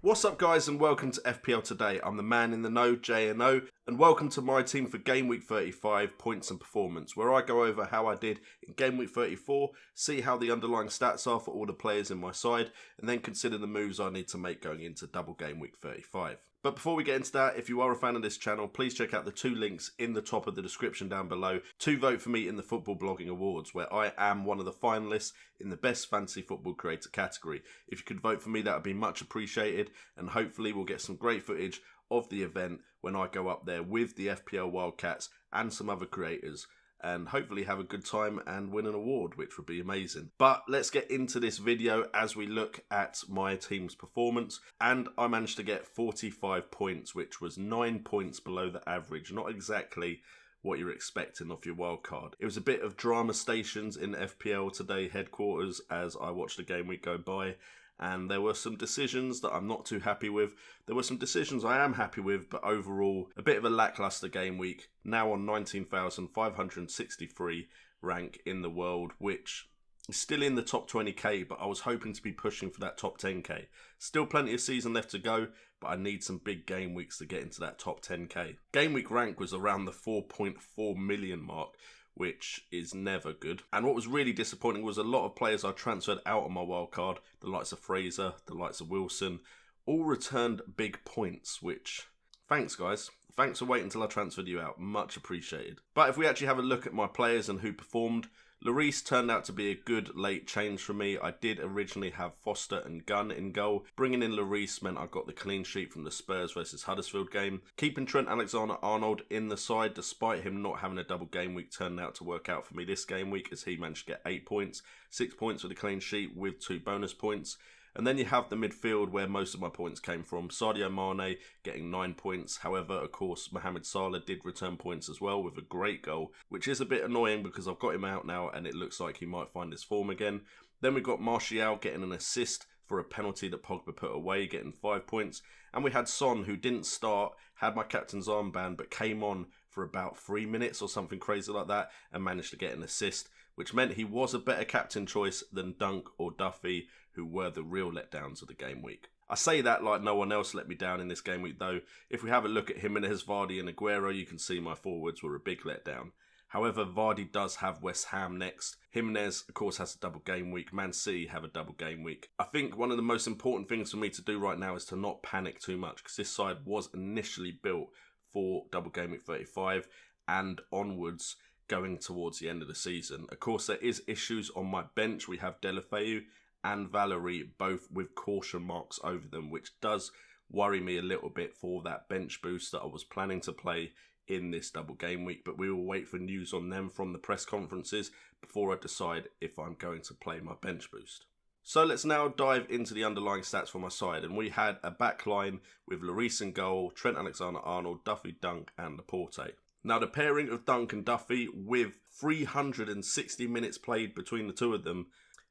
What's up guys and welcome to FPL Today. I'm the man in the know, JNO, and welcome to my team for Game Week 35 points and performance, where I go over how I did in Game Week 34, see how the underlying stats are for all the players in my side, and then consider the moves I need to make going into Double Game Week 35. But before we get into that, if you are a fan of this channel, please check out the two links in the top of the description down below to vote for me in the Football Blogging Awards, where I am one of the finalists in the Best Fantasy Football Creator category. If you could vote for me, that would be much appreciated, and hopefully we'll get some great footage of the event when I go up there with the FPL Wildcats and some other creators, and hopefully have a good time and win an award, which would be amazing. But let's get into this video as we look at my team's performance. And I managed to get 45 points, which was 9 points below the average. Not exactly what you're expecting off your wildcard. It was a bit of drama stations in FPL Today headquarters as I watched the game week go by. And there were some decisions that I'm not too happy with. There were some decisions I am happy with, but overall, a bit of a lackluster game week. Now on 19,563 rank in the world, which is still in the top 20k, but I was hoping to be pushing for that top 10k. Still plenty of season left to go, but I need some big game weeks to get into that top 10k. Game week rank was around the 4.4 million mark, which is never good. And what was really disappointing was a lot of players I transferred out on my wildcard, the likes of Fraser, the likes of Wilson, all returned big points, which, thanks guys. Thanks for waiting until I transferred you out, much appreciated. But if we actually have a look at my players and who performed, Lloris turned out to be a good late change for me. I did originally have Foster and Gunn in goal. Bringing in Lloris meant I got the clean sheet from the Spurs versus Huddersfield game. Keeping Trent Alexander-Arnold in the side, despite him not having a double game week, turned out to work out for me this game week, as he managed to get 8 points. 6 points with a clean sheet with 2 bonus points. And then you have the midfield where most of my points came from. Sadio Mane getting 9 points. However, of course, Mohamed Salah did return points as well with a great goal, which is a bit annoying because I've got him out now and it looks like he might find his form again. Then we got Martial getting an assist for a penalty that Pogba put away, getting 5 points. And we had Son, who didn't start, had my captain's armband, but came on for about 3 minutes or something crazy like that and managed to get an assist, which meant he was a better captain choice than Dunk or Duffy, who were the real letdowns of the game week. I say that like no one else let me down in this game week though. If we have a look at Jimenez, Vardy and Aguero, you can see my forwards were a big letdown. However, Vardy does have West Ham next. Jimenez, of course, has a double game week. Man City have a double game week. I think one of the most important things for me to do right now is to not panic too much, because this side was initially built for double game week 35 and onwards going towards the end of the season. Of course, there is issues on my bench. We have Delafeu and Valerie, both with caution marks over them, which does worry me a little bit for that bench boost that I was planning to play in this double game week, but we will wait for news on them from the press conferences before I decide if I'm going to play my bench boost. So let's now dive into the underlying stats for my side, and we had a back line with Lloris in goal, Trent Alexander-Arnold, Duffy, Dunk and Laporte. Now the pairing of Dunk and Duffy, with 360 minutes played between the two of them,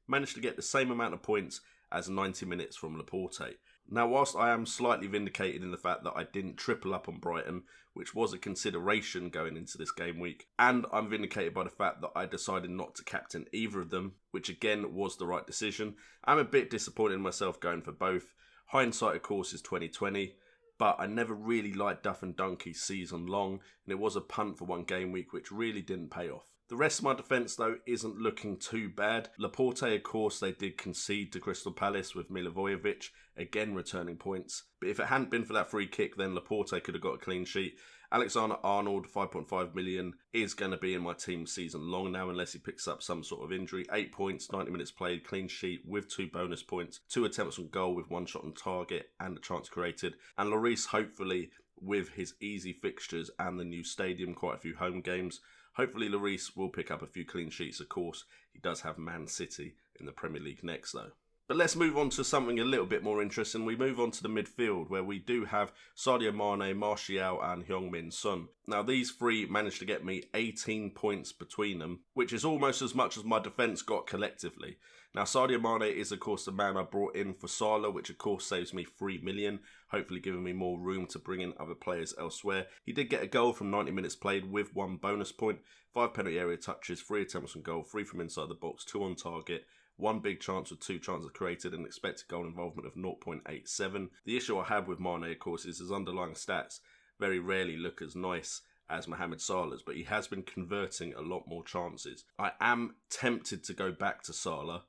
managed to get the same amount of points as 90 minutes from Laporte. Now, whilst I am slightly vindicated in the fact that I didn't triple up on Brighton, which was a consideration going into this game week, and I'm vindicated by the fact that I decided not to captain either of them, which again was the right decision. I'm a bit disappointed in myself going for both. Hindsight, of course, is 2020, but I never really liked Duff and Dunky's season long, and it was a punt for one game week, which really didn't pay off. The rest of my defence, though, isn't looking too bad. Laporte, of course, they did concede to Crystal Palace with Milivojevic, again returning points. But if it hadn't been for that free kick, then Laporte could have got a clean sheet. Alexander-Arnold, 5.5 million, is going to be in my team season long now, unless he picks up some sort of injury. 8 points, 90 minutes played, clean sheet with 2 bonus points, 2 attempts on goal with 1 shot on target and a chance created. And Lloris, hopefully, with his easy fixtures and the new stadium, quite a few home games, hopefully Lloris will pick up a few clean sheets. Of course, he does have Man City in the Premier League next though. But let's move on to something a little bit more interesting. We move on to the midfield, where we do have Sadio Mane, Martial and Heung-min Son. Now these three managed to get me 18 points between them, which is almost as much as my defence got collectively. Now Sadio Mane is of course the man I brought in for Salah, which of course saves me 3 million, hopefully giving me more room to bring in other players elsewhere. He did get a goal from 90 minutes played with 1 bonus point, 5 penalty area touches, 3 attempts on goal, 3 from inside the box, 2 on target, 1 big chance with 2 chances created, and expected goal involvement of 0.87. The issue I have with Mane, of course, is his underlying stats very rarely look as nice as Mohamed Salah's, but he has been converting a lot more chances. I am tempted to go back to Salah,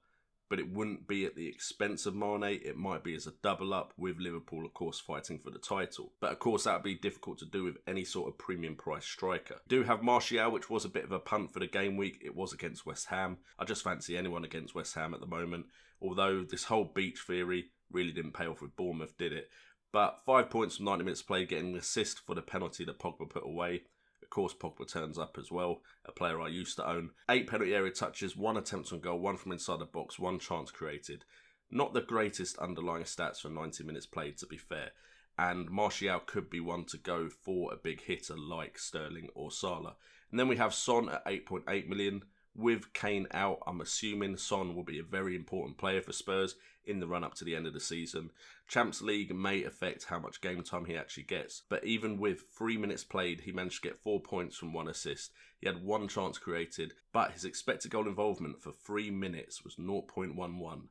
but it wouldn't be at the expense of Mane. It might be as a double up with Liverpool, of course, fighting for the title. But of course, that would be difficult to do with any sort of premium price striker. Do have Martial, which was a bit of a punt for the game week. It was against West Ham. I just fancy anyone against West Ham at the moment. Although this whole beach theory really didn't pay off with Bournemouth, did it? But 5 points from 90 minutes played, getting an assist for the penalty that Pogba put away. Of course, Pogba turns up as well, a player I used to own. 8 penalty area touches, 1 attempt on goal, 1 from inside the box, 1 chance created. Not the greatest underlying stats for 90 minutes played, to be fair. And Martial could be one to go for a big hitter like Sterling or Salah. And then we have Son at 8.8 million. With Kane out, I'm assuming Son will be a very important player for Spurs in the run-up to the end of the season. Champions League may affect how much game time he actually gets, but even with 3 minutes played, he managed to get 4 points from 1 assist. He had 1 chance created, but his expected goal involvement for 3 minutes was 0.11.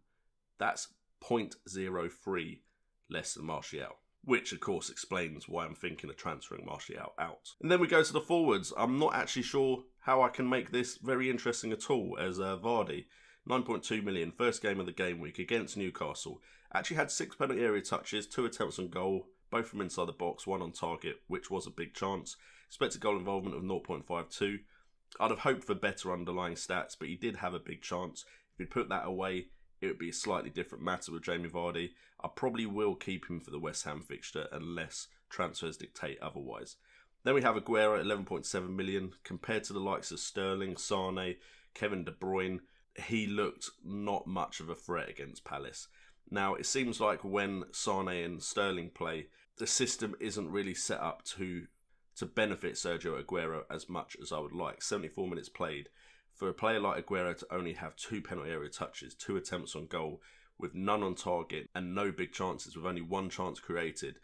That's 0.03 less than Martial. Which, of course, explains why I'm thinking of transferring Martial out. And then we go to the forwards. I'm not actually sure how I can make this very interesting at all, as Vardy, 9.2 million, first game of the game week against Newcastle. Actually had 6 penalty area touches, 2 attempts on goal, both from inside the box, 1 on target, which was a big chance. Expected goal involvement of 0.52. I'd have hoped for better underlying stats, but he did have a big chance. If he'd put that away, it would be a slightly different matter with Jamie Vardy. I probably will keep him for the West Ham fixture unless transfers dictate otherwise. Then we have Aguero at 11.7 million. Compared to the likes of Sterling, Sane, Kevin De Bruyne, he looked not much of a threat against Palace. Now, it seems like when Sane and Sterling play, the system isn't really set up to benefit Sergio Aguero as much as I would like. 74 minutes played. For a player like Aguero to only have 2 penalty area touches, 2 attempts on goal, with none on target and no big chances, with only 1 chance created,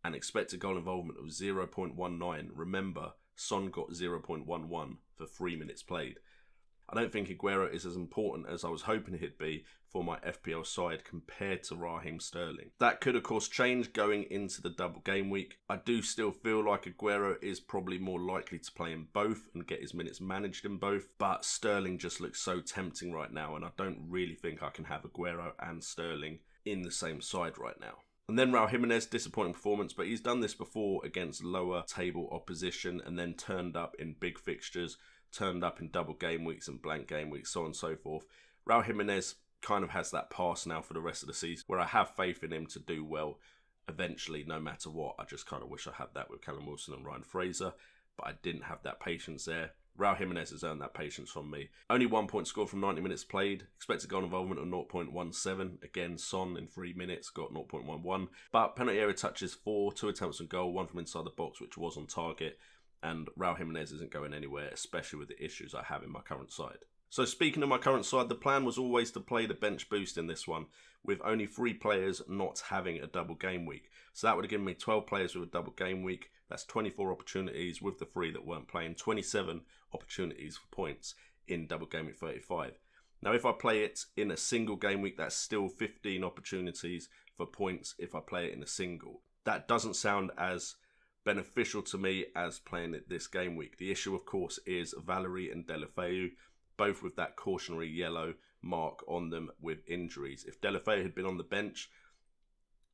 and expected goal involvement of 0.19. Remember, Son got 0.11 for 3 minutes played. I don't think Aguero is as important as I was hoping he'd be for my FPL side compared to Raheem Sterling. That could of course change going into the double game week. I do still feel like Aguero is probably more likely to play in both and get his minutes managed in both, but Sterling just looks so tempting right now, and I don't really think I can have Aguero and Sterling in the same side right now. And then Raul Jimenez, disappointing performance, but he's done this before against lower table opposition and then turned up in big fixtures, turned up in double game weeks and blank game weeks, so on and so forth. Raul Jimenez kind of has that pass now for the rest of the season, where I have faith in him to do well eventually, no matter what. I just kind of wish I had that with Callum Wilson and Ryan Fraser, but I didn't have that patience there. Raul Jimenez has earned that patience from me. Only 1 point scored from 90 minutes played. Expected goal involvement of 0.17. Again, Son in 3 minutes got 0.11. But penalty area touches 4, 2 attempts on goal, 1 from inside the box, which was on target. And Raul Jimenez isn't going anywhere, especially with the issues I have in my current side. So speaking of my current side, the plan was always to play the bench boost in this one, with only 3 players not having a double game week. So that would have given me 12 players with a double game week. That's 24 opportunities with the 3 that weren't playing, 27 opportunities for points in double game week 35. Now if I play it in a single game week, that's still 15 opportunities for points if I play it in a single. That doesn't sound as beneficial to me as playing it this game week. The issue, of course, is Valerie and Deulofeu, both with that cautionary yellow mark on them with injuries. If Deulofeu had been on the bench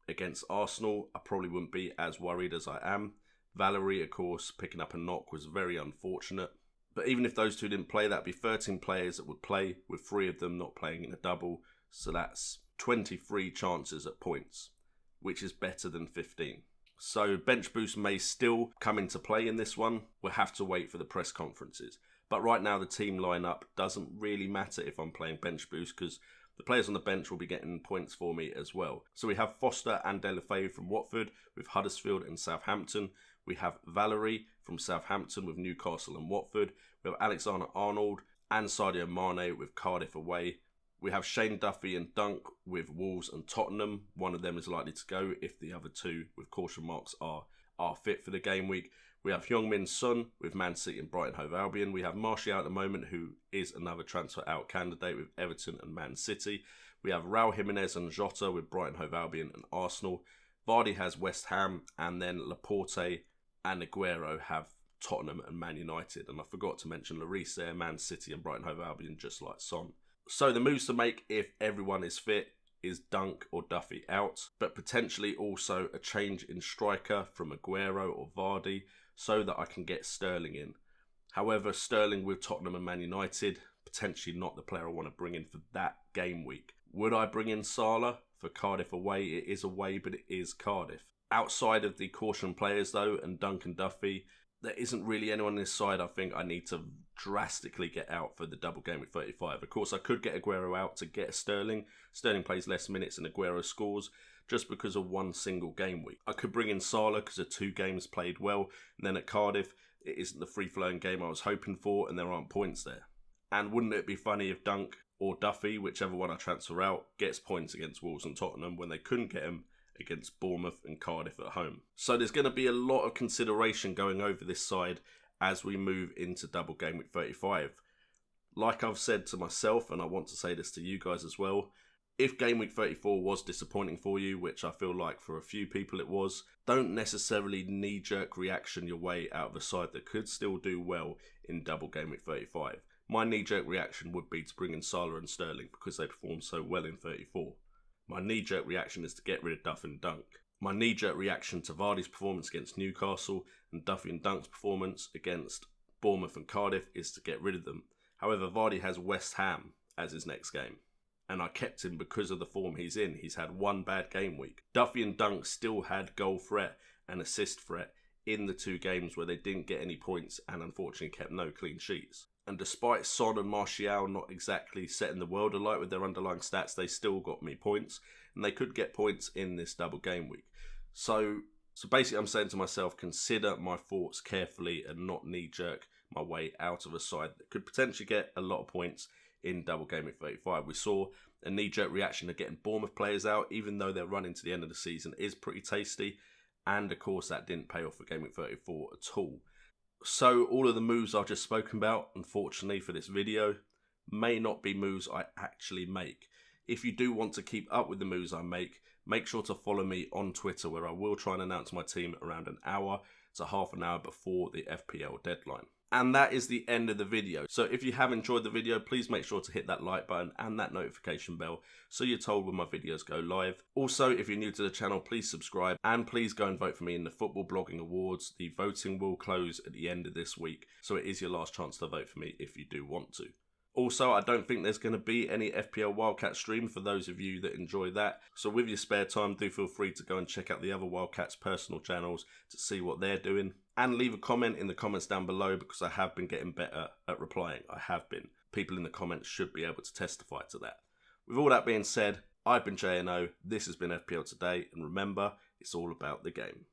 against Arsenal, I probably wouldn't be as worried as I am. Valerie, of course, picking up a knock was very unfortunate. But even if those two didn't play, that'd be 13 players that would play, with 3 of them not playing in a double. So that's 23 chances at points, which is better than 15. So bench boost may still come into play in this one. We'll have to wait for the press conferences. But right now the team lineup doesn't really matter if I'm playing bench boost, because the players on the bench will be getting points for me as well. So we have Foster and Deulofeu from Watford with Huddersfield and Southampton. We have Valerie from Southampton with Newcastle and Watford. We have Alexander-Arnold and Sadio Mane with Cardiff away. We have Shane Duffy and Dunk with Wolves and Tottenham. One of them is likely to go if the other 2 with caution marks are fit for the game week. We have Heung-min Son with Man City and Brighton Hove Albion. We have Martial at the moment, who is another transfer out candidate with Everton and Man City. We have Raul Jimenez and Jota with Brighton Hove Albion and Arsenal. Vardy has West Ham, and then Laporte and Aguero have Tottenham and Man United. And I forgot to mention Lloris there, Man City and Brighton Hove Albion, just like Son. So the moves to make if everyone is fit is Dunk or Duffy out, but potentially also a change in striker from Aguero or Vardy so that I can get Sterling in. However, Sterling with Tottenham and Man United, potentially not the player I want to bring in for that game week. Would I bring in Salah for Cardiff away? It is away, but it is Cardiff. Outside of the caution players though, and Dunk and Duffy, there isn't really anyone on this side I think I need to drastically get out for the double game week 35. Of course, I could get Aguero out to get Sterling. Sterling plays less minutes and Aguero scores just because of one single game week. I could bring in Salah because of 2 games played well. And then at Cardiff, it isn't the free-flowing game I was hoping for and there aren't points there. And wouldn't it be funny if Dunk or Duffy, whichever one I transfer out, gets points against Wolves and Tottenham when they couldn't get them against Bournemouth and Cardiff at home. So there's going to be a lot of consideration going over this side as we move into double game week 35. Like I've said to myself, and I want to say this to you guys as well, if game week 34 was disappointing for you, which I feel like for a few people it was, don't necessarily knee-jerk reaction your way out of a side that could still do well in double game week 35. My knee-jerk reaction would be to bring in Salah and Sterling because they performed so well in 34. My knee-jerk reaction is to get rid of Duff and Dunk. My knee-jerk reaction to Vardy's performance against Newcastle and Duffy and Dunk's performance against Bournemouth and Cardiff is to get rid of them. However, Vardy has West Ham as his next game, and I kept him because of the form he's in. He's had 1 bad game week. Duffy and Dunk still had goal threat and assist threat in the 2 games where they didn't get any points and unfortunately kept no clean sheets. And despite Son and Martial not exactly setting the world alight with their underlying stats, they still got me points. And they could get points in this double game week. So basically I'm saying to myself, consider my thoughts carefully and not knee-jerk my way out of a side that could potentially get a lot of points in double game week 35. We saw a knee-jerk reaction to getting Bournemouth players out, even though their run into the end of the season is pretty tasty. And of course that didn't pay off for game week 34 at all. So all of the moves I've just spoken about, unfortunately for this video, may not be moves I actually make. If you do want to keep up with the moves I make sure to follow me on Twitter, where I will try and announce my team around an hour to half an hour before the FPL deadline. And that is the end of the video. So if you have enjoyed the video, please make sure to hit that like button and that notification bell so you're told when my videos go live. Also, if you're new to the channel, please subscribe and please go and vote for me in the Football Blogging Awards. The voting will close at the end of this week, so it is your last chance to vote for me if you do want to. Also, I don't think there's going to be any FPL Wildcat stream for those of you that enjoy that. So with your spare time, do feel free to go and check out the other Wildcats' personal channels to see what they're doing. And leave a comment in the comments down below because I have been getting better at replying. I have been. People in the comments should be able to testify to that. With all that being said, I've been JNO, this has been FPL Today, and remember, it's all about the game.